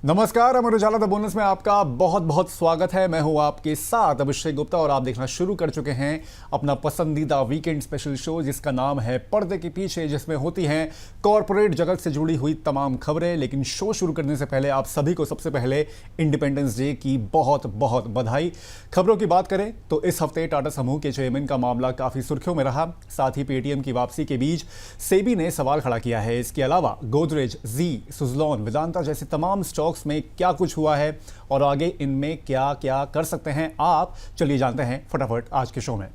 नमस्कार, Amar Ujala the bonus में आपका बहुत बहुत स्वागत है। मैं हूं आपके साथ अभिषेक गुप्ता और आप देखना शुरू कर चुके हैं अपना पसंदीदा वीकेंड स्पेशल शो जिसका नाम है पर्दे के पीछे, जिसमें होती हैं कॉरपोरेट जगत से जुड़ी हुई तमाम खबरें। लेकिन शो शुरू करने से पहले आप सभी को सबसे पहले इंडिपेंडेंस डे की बहुत बहुत बधाई। खबरों की बात करें तो इस हफ्ते टाटा समूह के चेयरमैन का मामला काफी सुर्खियों में रहा। साथ ही पेटीएम की वापसी के बीच सेबी ने सवाल खड़ा किया है। इसके अलावा गोदरेज, जी, सुजलॉन, वेदांता जैसे तमाम स्टॉक्स में क्या कुछ हुआ है और आगे इनमें क्या क्या कर सकते हैं, आप चलिए जानते हैं फटाफट आज के शो में।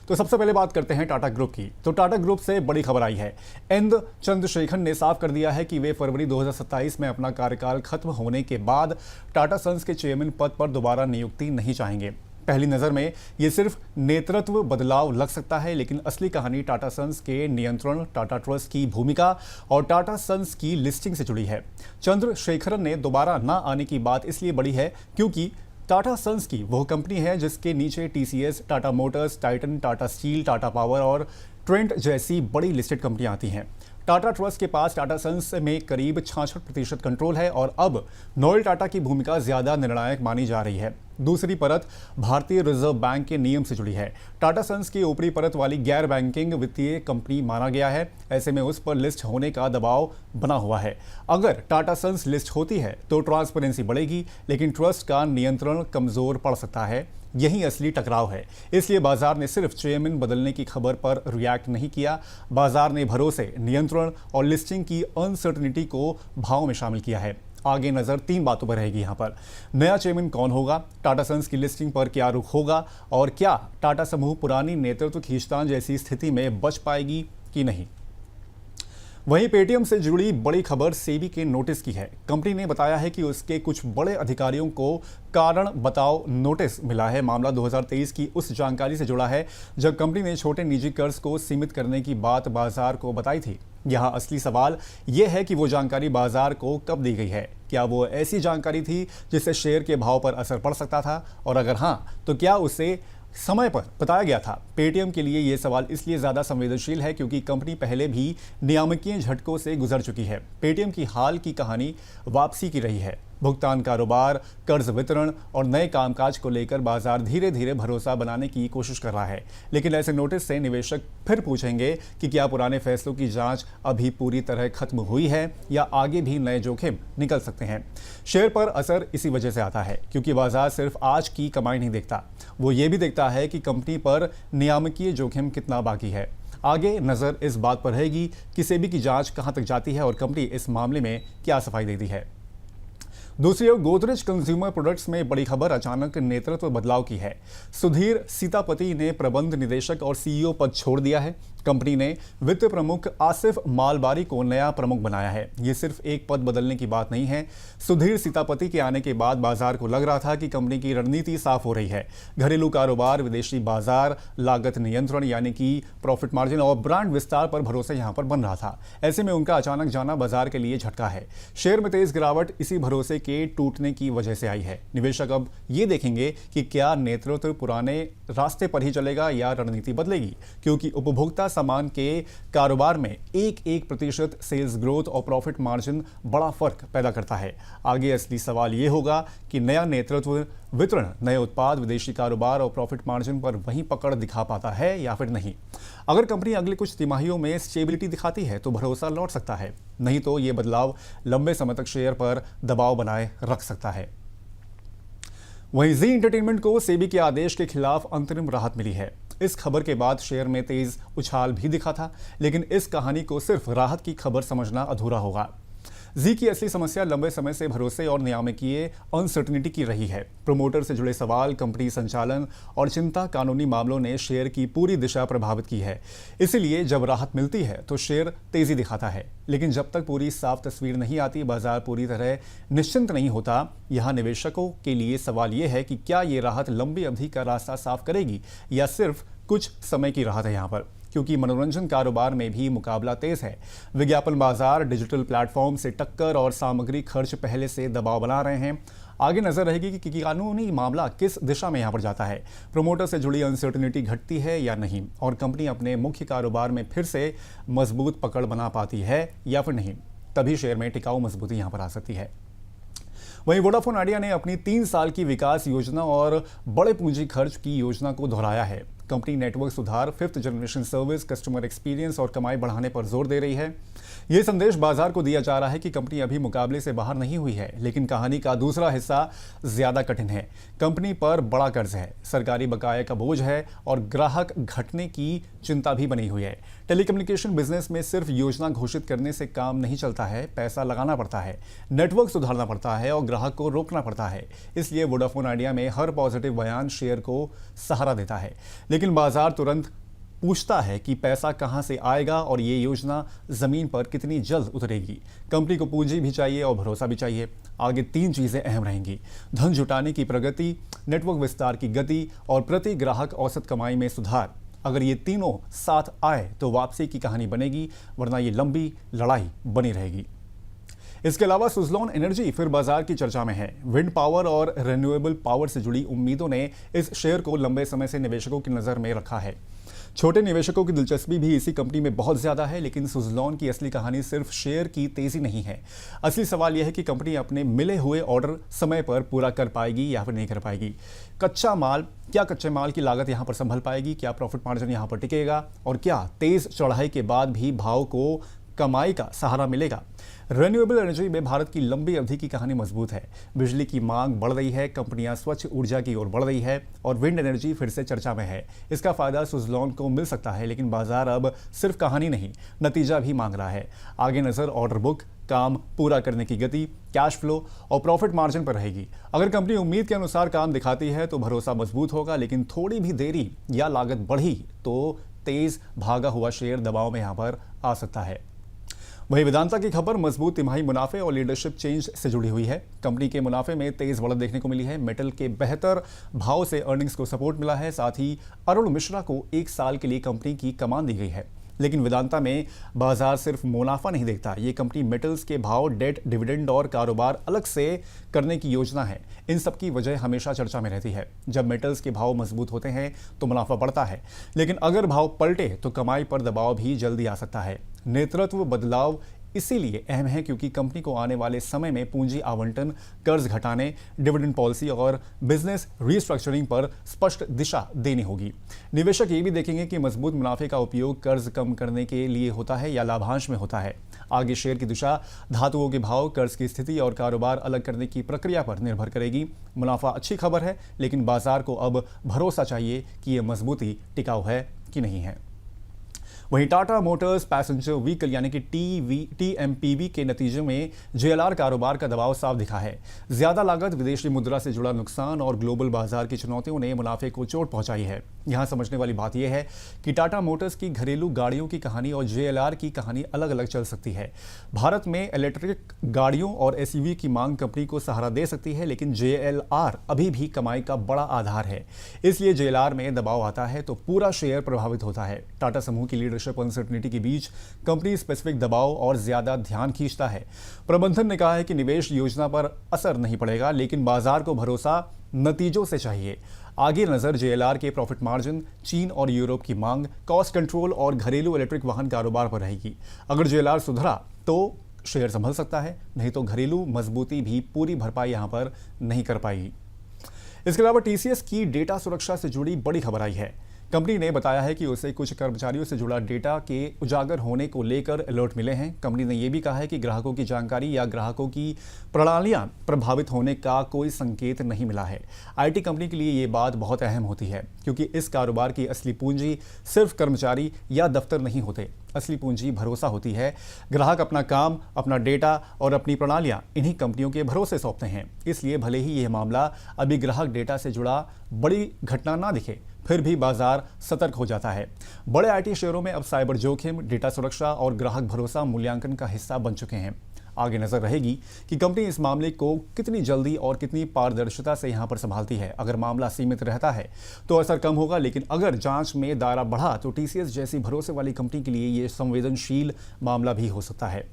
तो सबसे पहले बात करते हैं टाटा ग्रुप की। तो टाटा ग्रुप से बड़ी खबर आई है। एन चंद्रशेखर ने साफ कर दिया है कि वे फरवरी 2027 में अपना कार्यकाल खत्म होने के बाद टाटा सन्स के चेयरमैन पद पर दोबारा नियुक्ति नहीं चाहेंगे। पहली नज़र में ये सिर्फ नेतृत्व बदलाव लग सकता है, लेकिन असली कहानी टाटा सन्स के नियंत्रण, टाटा ट्रस्ट की भूमिका और टाटा सन्स की लिस्टिंग से जुड़ी है। चंद्रशेखरन ने दोबारा ना आने की बात इसलिए बड़ी है क्योंकि टाटा सन्स की वह कंपनी है जिसके नीचे TCS, Tata Motors, Titan, Tata steel, Tata power और ट्रेंट जैसी बड़ी लिस्टेड कंपनियां आती हैं। टाटा ट्रस्ट के पास टाटा सन्स में करीब 66% कंट्रोल है और अब नोएल टाटा की भूमिका ज्यादा निर्णायक मानी जा रही है। दूसरी परत भारतीय रिजर्व बैंक के नियम से जुड़ी है। टाटा सन्स की ऊपरी परत वाली गैर बैंकिंग वित्तीय कंपनी माना गया है। ऐसे में उस पर लिस्ट होने का दबाव बना हुआ है। अगर टाटा सन्स लिस्ट होती है तो ट्रांसपेरेंसी बढ़ेगी, लेकिन ट्रस्ट का नियंत्रण कमजोर पड़ सकता है। यही असली टकराव है। इसलिए बाजार ने सिर्फ चेयरमैन बदलने की खबर पर रिएक्ट नहीं किया। बाजार ने भरोसे, नियंत्रण और लिस्टिंग की अनसर्टनिटी को भाव में शामिल किया है। आगे नजर 3 बातों पर रहेगी। यहाँ पर नया चेयरमैन कौन होगा, टाटा सन्स की लिस्टिंग पर क्या रुख होगा और क्या टाटा समूह पुरानी नेतृत्व खींचतान जैसी स्थिति में बच पाएगी कि नहीं। वहीं पेटीएम से जुड़ी बड़ी खबर सेबी के नोटिस की है। कंपनी ने बताया है कि उसके कुछ बड़े अधिकारियों को कारण बताओ नोटिस मिला है। मामला 2023 की उस जानकारी से जुड़ा है जब कंपनी ने छोटे निजी कर्ज को सीमित करने की बात बाजार को बताई थी। यहाँ असली सवाल यह है कि वो जानकारी बाजार को कब दी गई है। क्या वो ऐसी जानकारी थी जिससे शेयर के भाव पर असर पड़ सकता था, और अगर हाँ तो क्या उसे समय पर बताया गया था। पेटीएम के लिए यह सवाल इसलिए ज्यादा संवेदनशील है क्योंकि कंपनी पहले भी नियामकीय झटकों से गुजर चुकी है। पेटीएम की हाल की कहानी वापसी की रही है। भुगतान कारोबार, कर्ज वितरण और नए कामकाज को लेकर बाजार धीरे धीरे भरोसा बनाने की कोशिश कर रहा है। लेकिन ऐसे नोटिस से निवेशक फिर पूछेंगे कि क्या पुराने फैसलों की जांच अभी पूरी तरह खत्म हुई है या आगे भी नए जोखिम निकल सकते हैं। शेयर पर असर इसी वजह से आता है क्योंकि बाजार सिर्फ आज की कमाई नहीं देखता, वो ये भी देखता है कि कंपनी पर नियामकीय जोखिम कितना बाकी है। आगे नजर इस बात पर रहेगी कि सेबी की जांच कहां तक जाती है और कंपनी इस मामले में क्या सफाई देती है। दूसरी ओर गोदरेज कंज्यूमर प्रोडक्ट्स में बड़ी खबर अचानक नेतृत्व बदलाव की है। सुधीर सीतापति ने प्रबंध निदेशक और सीईओ पद छोड़ दिया है। कंपनी ने वित्त प्रमुख आसिफ मालबारी को नया प्रमुख बनाया है। ये सिर्फ एक पद बदलने की बात नहीं है। सुधीर सीतापति के आने के बाद बाजार को लग रहा था कि कंपनी की रणनीति साफ हो रही है। घरेलू कारोबार, विदेशी बाजार, लागत नियंत्रण यानी कि प्रॉफिट मार्जिन और ब्रांड विस्तार पर भरोसा यहां पर बन रहा था। ऐसे में उनका अचानक जाना बाजार के लिए झटका है। शेयर में तेज गिरावट इसी भरोसे के टूटने की वजह से आई है। निवेशक अब ये देखेंगे कि क्या नेतृत्व पुराने रास्ते पर ही चलेगा या रणनीति बदलेगी, क्योंकि उपभोक्ता सामान के कारोबार में 1% सेल्स ग्रोथ और प्रॉफिट मार्जिन बड़ा फर्क पैदा करता है। आगे असली सवाल यह होगा कि नया नेतृत्व वितरण, नए उत्पाद, विदेशी कारोबार और प्रॉफिट मार्जिन पर वहीं पकड़ दिखा पाता है या फिर नहीं। अगर कंपनी अगले कुछ तिमाहियों में स्टेबिलिटी दिखाती है तो भरोसा लौट सकता है, नहीं तो यह बदलाव लंबे समय तक शेयर पर दबाव बनाए रख सकता है। वहीं जी एंटरटेनमेंट को सेबी के आदेश के खिलाफ अंतरिम राहत मिली है। इस खबर के बाद शेयर में तेज उछाल भी दिखा था, लेकिन इस कहानी को सिर्फ राहत की खबर समझना अधूरा होगा। जी की असली समस्या लंबे समय से भरोसे और नियामकीय अनसर्टनिटी की रही है। प्रोमोटर से जुड़े सवाल, कंपनी संचालन और चिंता कानूनी मामलों ने शेयर की पूरी दिशा प्रभावित की है। इसलिए जब राहत मिलती है तो शेयर तेजी दिखाता है, लेकिन जब तक पूरी साफ तस्वीर नहीं आती, बाजार पूरी तरह निश्चिंत नहीं होता। यहाँ निवेशकों के लिए सवाल यह है कि क्या ये राहत लंबी अवधि का रास्ता साफ करेगी या सिर्फ कुछ समय की राहत है यहाँ पर, क्योंकि मनोरंजन कारोबार में भी मुकाबला तेज है। विज्ञापन बाजार, डिजिटल प्लेटफॉर्म से टक्कर और सामग्री खर्च पहले से दबाव बना रहे हैं। आगे नजर रहेगी कि कानूनी मामला किस दिशा में यहाँ पर जाता है। प्रोमोटर से जुड़ी अनसर्टेनिटी घटती है या नहीं, और कंपनी अपने मुख्य कारोबार में फिर से मजबूत पकड़ बना पाती है या फिर नहीं। तभी शेयर में टिकाऊ मजबूती यहाँ पर आ सकती है। वहीं वोडाफोन आइडिया ने अपनी 3 साल की विकास योजना और बड़े पूंजी खर्च की योजना को दोहराया है। कंपनी नेटवर्क सुधार, 5th generation service, customer experience और कमाई बढ़ाने पर जोर दे रही है। यह संदेश बाजार को दिया जा रहा है कि कंपनी अभी मुकाबले से बाहर नहीं हुई है, लेकिन कहानी का दूसरा हिस्सा ज्यादा कठिन है। कंपनी पर बड़ा कर्ज है, सरकारी बकाये का बोझ है और ग्राहक घटने की चिंता भी बनी हुई है। टेलीकम्युनिकेशन बिजनेस में सिर्फ योजना घोषित करने से काम नहीं चलता है, पैसा लगाना पड़ता है, नेटवर्क सुधारना पड़ता है और ग्राहक को रोकना पड़ता है। इसलिए वोडाफोन आइडिया में हर पॉजिटिव बयान शेयर को सहारा देता है, लेकिन बाजार तुरंत पूछता है कि पैसा कहां से आएगा और ये योजना जमीन पर कितनी जल्द उतरेगी। कंपनी को पूंजी भी चाहिए और भरोसा भी चाहिए। आगे 3 चीजें अहम रहेंगी: धन जुटाने की प्रगति, नेटवर्क विस्तार की गति और प्रति ग्राहक औसत कमाई में सुधार। अगर ये तीनों साथ आए तो वापसी की कहानी बनेगी, वरना ये लंबी लड़ाई बनी रहेगी। इसके अलावा सुज़लॉन एनर्जी फिर बाजार की चर्चा में है। विंड पावर और रिन्यूएबल पावर से जुड़ी उम्मीदों ने इस शेयर को लंबे समय से निवेशकों की नजर में रखा है। छोटे निवेशकों की दिलचस्पी भी इसी कंपनी में बहुत ज्यादा है, लेकिन सुज़लॉन की असली कहानी सिर्फ शेयर की तेजी नहीं है। असली सवाल यह है कि कंपनी अपने मिले हुए ऑर्डर समय पर पूरा कर पाएगी या फिर नहीं कर पाएगी। कच्चे माल की लागत यहां पर संभल पाएगी? क्या प्रॉफिट मार्जिन यहां पर टिकेगा? और क्या तेज चढ़ाई के बाद भी भाव को कमाई का सहारा मिलेगा? रिन्यूएबल एनर्जी में भारत की लंबी अवधि की कहानी मजबूत है। बिजली की मांग बढ़ रही है, कंपनियां स्वच्छ ऊर्जा की ओर बढ़ रही है और विंड एनर्जी फिर से चर्चा में है। इसका फायदा सुज़लॉन को मिल सकता है, लेकिन बाजार अब सिर्फ कहानी नहीं, नतीजा भी मांग रहा है। आगे नजर ऑर्डर बुक, काम पूरा करने की गति, कैश फ्लो और प्रॉफिट मार्जिन पर रहेगी। अगर कंपनी उम्मीद के अनुसार काम दिखाती है तो भरोसा मजबूत होगा, लेकिन थोड़ी भी देरी या लागत बढ़ी तो तेज भागा हुआ शेयर दबाव में यहां पर आ सकता है। वहीं वेदांता की खबर मजबूत तिमाही मुनाफे और लीडरशिप चेंज से जुड़ी हुई है। कंपनी के मुनाफे में तेज बढ़त देखने को मिली है। मेटल के बेहतर भाव से अर्निंग्स को सपोर्ट मिला है। साथ ही अरुण मिश्रा को 1 साल के लिए कंपनी की कमान दी गई है। लेकिन वेदांता में बाजार सिर्फ मुनाफा नहीं देखता। ये कंपनी मेटल्स के भाव, डेट, डिविडेंड और कारोबार अलग से करने की योजना है। इन सब की वजह हमेशा चर्चा में रहती है। जब मेटल्स के भाव मजबूत होते हैं तो मुनाफा बढ़ता है, लेकिन अगर भाव पलटे तो कमाई पर दबाव भी जल्दी आ सकता है। नेतृत्व बदलाव इसीलिए अहम है क्योंकि कंपनी को आने वाले समय में पूंजी आवंटन, कर्ज घटाने, डिविडेंड पॉलिसी और बिजनेस रीस्ट्रक्चरिंग पर स्पष्ट दिशा देनी होगी। निवेशक ये भी देखेंगे कि मजबूत मुनाफे का उपयोग कर्ज कम करने के लिए होता है या लाभांश में होता है। आगे शेयर की दिशा धातुओं के भाव, कर्ज की स्थिति और कारोबार अलग करने की प्रक्रिया पर निर्भर करेगी। मुनाफा अच्छी खबर है, लेकिन बाजार को अब भरोसा चाहिए कि यह मजबूती टिकाऊ है कि नहीं है। वहीं टाटा मोटर्स पैसेंजर व्हीकल यानी कि TMPV के नतीजे में JLR कारोबार का दबाव साफ दिखा है। ज्यादा लागत, विदेशी मुद्रा से जुड़ा नुकसान और ग्लोबल बाजार की चुनौतियों ने मुनाफे को चोट पहुंचाई है। यहां समझने वाली बात यह है कि टाटा मोटर्स की घरेलू गाड़ियों की कहानी और JLR की कहानी अलग अलग चल सकती है। भारत में इलेक्ट्रिक गाड़ियों और SUV की मांग कंपनी को सहारा दे सकती है, लेकिन JLR अभी भी कमाई का बड़ा आधार है। इसलिए JLR में दबाव आता है तो पूरा शेयर प्रभावित होता है। टाटा समूह की लीडरशिप अनसर्टेनिटी के बीच कंपनी स्पेसिफिक दबाव और ज्यादा ध्यान खींचता है। प्रबंधन ने कहा है कि निवेश योजना पर असर नहीं पड़ेगा, लेकिन बाजार को भरोसा नतीजों से चाहिए। आगे नजर JLR के प्रॉफिट मार्जिन, चीन और यूरोप की मांग, कॉस्ट कंट्रोल और घरेलू इलेक्ट्रिक वाहन कारोबार पर रहेगी। अगर JLR सुधरा तो शेयर संभल सकता है, नहीं तो घरेलू मजबूती भी पूरी भरपाई यहां पर नहीं कर पाएगी। इसके अलावा TCS की डेटा सुरक्षा से जुड़ी बड़ी खबर आई है। कंपनी ने बताया है कि उसे कुछ कर्मचारियों से जुड़ा डेटा के उजागर होने को लेकर अलर्ट मिले हैं। कंपनी ने यह भी कहा है कि ग्राहकों की जानकारी या ग्राहकों की प्रणालियां प्रभावित होने का कोई संकेत नहीं मिला है। IT कंपनी के लिए ये बात बहुत अहम होती है, क्योंकि इस कारोबार की असली पूंजी सिर्फ कर्मचारी या दफ्तर नहीं होते। असली पूंजी भरोसा होती है। ग्राहक अपना काम, अपना डेटा और अपनी प्रणालियां इन्हीं कंपनियों के भरोसे सौंपते हैं। इसलिए भले ही यह मामला अभी ग्राहक डेटा से जुड़ा बड़ी घटना ना दिखे, फिर भी बाजार सतर्क हो जाता है। बड़े IT शेयरों में अब साइबर जोखिम, डेटा सुरक्षा और ग्राहक भरोसा मूल्यांकन का हिस्सा बन चुके हैं। आगे नजर रहेगी कि कंपनी इस मामले को कितनी जल्दी और कितनी पारदर्शिता से यहां पर संभालती है। अगर मामला सीमित रहता है तो असर कम होगा, लेकिन अगर जांच में दायरा बढ़ा तो TCS जैसी भरोसे वाली कंपनी के लिए यह संवेदनशील मामला भी हो सकता है।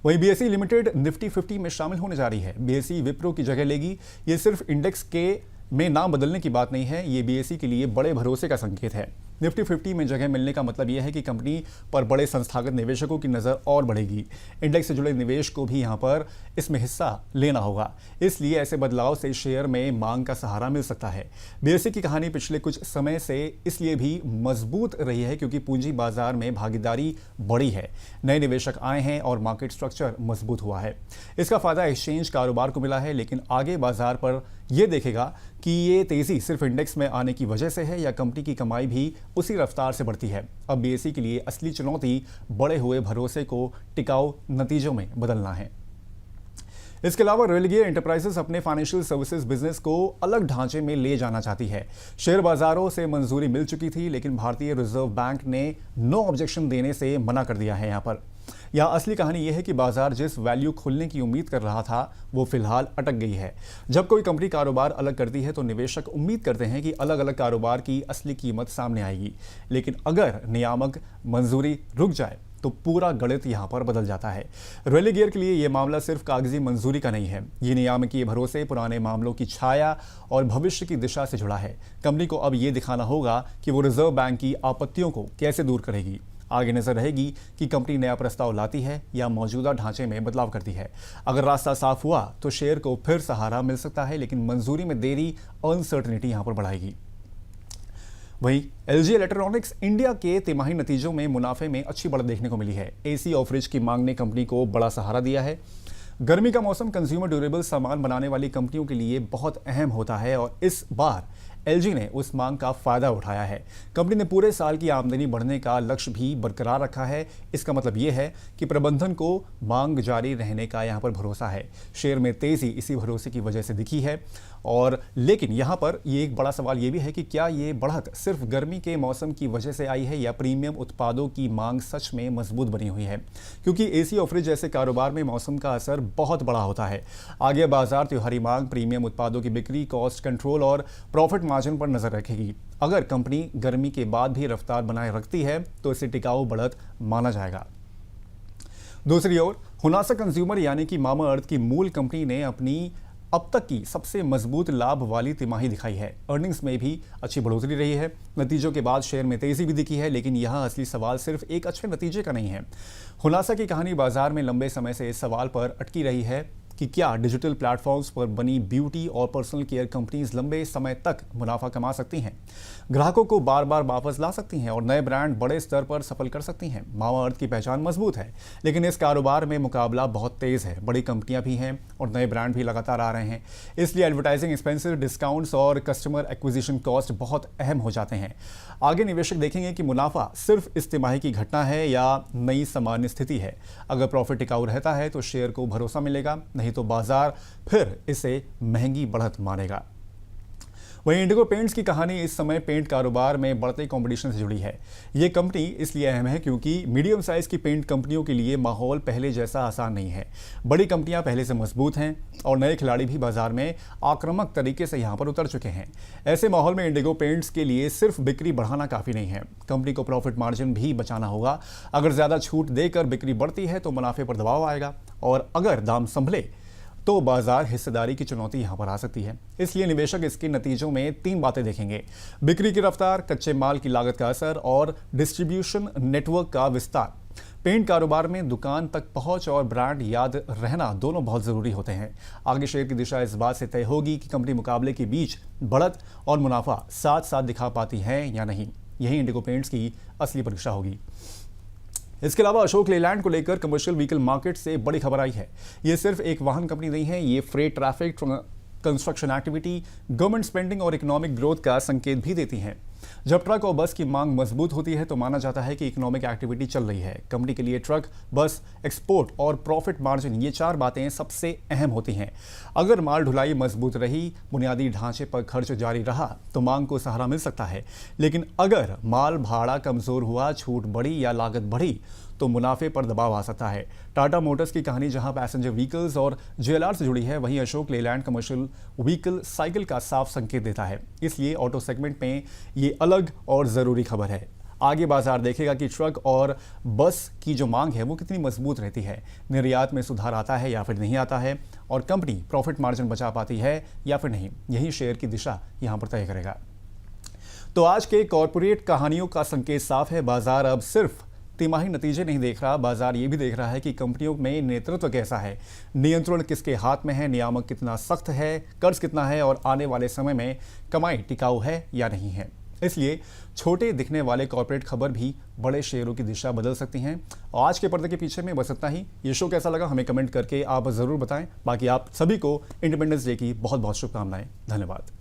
वहीं BSE लिमिटेड निफ्टी 50 में शामिल होने जा रही है। BSE विप्रो की जगह लेगी। ये सिर्फ इंडेक्स के में नाम बदलने की बात नहीं है, ये BSE के लिए बड़े भरोसे का संकेत है। निफ्टी 50 में जगह मिलने का मतलब यह है कि कंपनी पर बड़े संस्थागत निवेशकों की नज़र और बढ़ेगी। इंडेक्स से जुड़े निवेश को भी यहाँ पर इसमें हिस्सा लेना होगा, इसलिए ऐसे बदलाव से शेयर में मांग का सहारा मिल सकता है। बीएसई की कहानी पिछले कुछ समय से इसलिए भी मजबूत रही है क्योंकि पूंजी बाजार में भागीदारी बढ़ी है, नए निवेशक आए हैं और मार्केट स्ट्रक्चर मजबूत हुआ है। इसका फायदा एक्सचेंज कारोबार को मिला है, लेकिन आगे बाजार पर यह देखेगा कि ये तेजी सिर्फ इंडेक्स में आने की वजह से है या कंपनी की कमाई भी उसी रफ्तार से बढ़ती है। अब बीएसई के लिए असली चुनौती बढ़े हुए भरोसे को टिकाऊ नतीजों में बदलना है। इसके अलावा रेलिगेयर एंटरप्राइजेस अपने फाइनेंशियल सर्विसेज बिजनेस को अलग ढांचे में ले जाना चाहती है। शेयर बाजारों से मंजूरी मिल चुकी थी, लेकिन भारतीय रिजर्व बैंक ने नो ऑब्जेक्शन देने से मना कर दिया है। यहाँ असली कहानी यह है कि बाजार जिस वैल्यू खुलने की उम्मीद कर रहा था वो फिलहाल अटक गई है। जब कोई कंपनी कारोबार अलग करती है तो निवेशक उम्मीद करते हैं कि अलग अलग कारोबार की असली कीमत सामने आएगी, लेकिन अगर नियामक मंजूरी रुक जाए तो पूरा गणित यहाँ पर बदल जाता है। रेलिगेयर के लिए यह मामला सिर्फ कागजी मंजूरी का नहीं है, ये नियामकीय भरोसे, पुराने मामलों की छाया और भविष्य की दिशा से जुड़ा है। कंपनी को अब ये दिखाना होगा कि वो रिजर्व बैंक की आपत्तियों को कैसे दूर करेगी। आगे नजर रहेगी कि कंपनी नया प्रस्ताव लाती है या मौजूदा ढांचे में बदलाव करती है। अगर रास्ता साफ हुआ तो शेयर को फिर सहारा मिल सकता है, लेकिन मंजूरी में देरी अनसर्टेनिटी यहां पर बढ़ाएगी। वहीं एलजी इलेक्ट्रॉनिक्स इंडिया के तिमाही नतीजों में मुनाफे में अच्छी बढ़त देखने को मिली है। एसी और फ्रिज की मांग ने कंपनी को बड़ा सहारा दिया है। गर्मी का मौसम कंज्यूमर ड्यूरेबल सामान बनाने वाली कंपनियों के लिए बहुत अहम होता है और इस बार एलजी ने उस मांग का फायदा उठाया है। कंपनी ने पूरे साल की आमदनी बढ़ने का लक्ष्य भी बरकरार रखा है। इसका मतलब यह है कि प्रबंधन को मांग जारी रहने का यहां पर भरोसा है। शेयर में तेजी इसी भरोसे की वजह से दिखी है। और लेकिन यहां पर ये एक बड़ा सवाल ये भी है कि क्या ये बढ़त सिर्फ गर्मी के मौसम की वजह से आई है या प्रीमियम उत्पादों की मांग सच में मजबूत बनी हुई है, क्योंकि एसी और फ्रिज जैसे कारोबार में मौसम का असर बहुत बड़ा होता है। आगे बाजार त्योहारी मांग, प्रीमियम उत्पादों की बिक्री, कॉस्ट कंट्रोल और प्रॉफिट मार्जिन पर नजर रखेगी। अगर कंपनी गर्मी के बाद भी रफ्तार बनाए रखती है तो इसे टिकाऊ बढ़त माना जाएगा। दूसरी ओर हुनासा कंज्यूमर यानी कि मामाअर्थ की मूल कंपनी ने अपनी अब तक की सबसे मजबूत लाभ वाली तिमाही दिखाई है। अर्निंग्स में भी अच्छी बढ़ोतरी रही है। नतीजों के बाद शेयर में तेजी भी दिखी है, लेकिन यहाँ असली सवाल सिर्फ एक अच्छे नतीजे का नहीं है। हुनासा की कहानी बाजार में लंबे समय से इस सवाल पर अटकी रही है कि क्या डिजिटल प्लेटफॉर्म्स पर बनी ब्यूटी और पर्सनल केयर कंपनीज लंबे समय तक मुनाफा कमा सकती हैं, ग्राहकों को बार बार वापस ला सकती हैं और नए ब्रांड बड़े स्तर पर सफल कर सकती हैं। मामाअर्थ की पहचान मजबूत है, लेकिन इस कारोबार में मुकाबला बहुत तेज है। बड़ी कंपनियां भी हैं और नए ब्रांड भी लगातार आ रहे हैं, इसलिए एडवर्टाइजिंग एक्सपेंसिव, डिस्काउंट्स और कस्टमर एक्विजिशन कॉस्ट बहुत अहम हो जाते हैं। आगे निवेशक देखेंगे कि मुनाफा सिर्फ इस तिमाही की घटना है या नई सामान्य स्थिति है। अगर प्रॉफिट टिकाऊ रहता है तो शेयर को भरोसा मिलेगा, नहीं तो बाजार फिर इसे महंगी बढ़त मानेगा। वहीं इंडिगो पेंट्स की कहानी इस समय पेंट कारोबार में बढ़ते कंपटीशन से जुड़ी है। ये कंपनी इसलिए अहम है क्योंकि मीडियम साइज की पेंट कंपनियों के लिए माहौल पहले जैसा आसान नहीं है। बड़ी कंपनियां पहले से मजबूत हैं और नए खिलाड़ी भी बाजार में आक्रामक तरीके से यहां पर उतर चुके हैं। ऐसे माहौल में इंडिगो पेंट्स के लिए सिर्फ बिक्री बढ़ाना काफी नहीं है, कंपनी को प्रॉफिट मार्जिन भी बचाना होगा। अगर ज्यादा छूट देकर बिक्री बढ़ती है तो मुनाफे पर दबाव आएगा और अगर दाम संभले तो बाजार हिस्सेदारी की चुनौती यहां पर आ सकती है। इसलिए निवेशक इसके नतीजों में 3 बातें देखेंगे: बिक्री की रफ्तार, कच्चे माल की लागत का असर और डिस्ट्रीब्यूशन नेटवर्क का विस्तार। पेंट कारोबार में दुकान तक पहुंच और ब्रांड याद रहना दोनों बहुत जरूरी होते हैं। आगे शेयर की दिशा इस बात से तय होगी कि कंपनी मुकाबले के बीच बढ़त और मुनाफा साथ साथ दिखा पाती है या नहीं। यही इंडिगो पेंट्स की असली परीक्षा होगी। इसके अलावा अशोक लेलैंड को लेकर कमर्शियल व्हीकल मार्केट से बड़ी खबर आई है। ये सिर्फ एक वाहन कंपनी नहीं है, ये freight traffic, construction activity, government spending और इकोनॉमिक ग्रोथ का संकेत भी देती हैं। जब ट्रक और बस की मांग मजबूत होती है तो माना जाता है कि इकोनॉमिक एक्टिविटी चल रही है। कंपनी के लिए ट्रक, बस, एक्सपोर्ट और प्रॉफिट मार्जिन, ये 4 बातें सबसे अहम होती हैं। अगर माल ढुलाई मजबूत रही, बुनियादी ढांचे पर खर्च जारी रहा तो मांग को सहारा मिल सकता है, लेकिन अगर माल भाड़ा कमजोर हुआ, छूट बढ़ी या लागत बढ़ी तो मुनाफे पर दबाव आ सकता है। टाटा मोटर्स की कहानी जहां पैसेंजर व्हीकल्स और जेएलआर से जुड़ी है, वहीं Ashok Leyland commercial vehicle cycle का साफ संकेत देता है। इसलिए ऑटो सेगमेंट में ये अलग और ज़रूरी खबर है। आगे बाजार देखेगा कि ट्रक और बस की जो मांग है वो कितनी मजबूत रहती है, निर्यात में सुधार आता है या फिर नहीं आता है, और कंपनी प्रॉफिट मार्जिन बचा पाती है या फिर नहीं। यही शेयर की दिशा यहाँ पर तय करेगा। तो आज के कॉरपोरेट कहानियों का संकेत साफ है। बाजार अब सिर्फ तिमाही नतीजे नहीं देख रहा, बाजार ये भी देख रहा है कि कंपनियों में नेतृत्व कैसा है, नियंत्रण किसके हाथ में है, नियामक कितना सख्त है, कर्ज कितना है और आने वाले समय में कमाई टिकाऊ है या नहीं है। इसलिए छोटे दिखने वाले कॉर्पोरेट खबर भी बड़े शेयरों की दिशा बदल सकती हैं। आज के पर्दे के पीछे में बस इतना ही। ये शो कैसा लगा हमें कमेंट करके आप जरूर बताएं। बाकी आप सभी को इंडिपेंडेंस डे की बहुत बहुत शुभकामनाएं। धन्यवाद।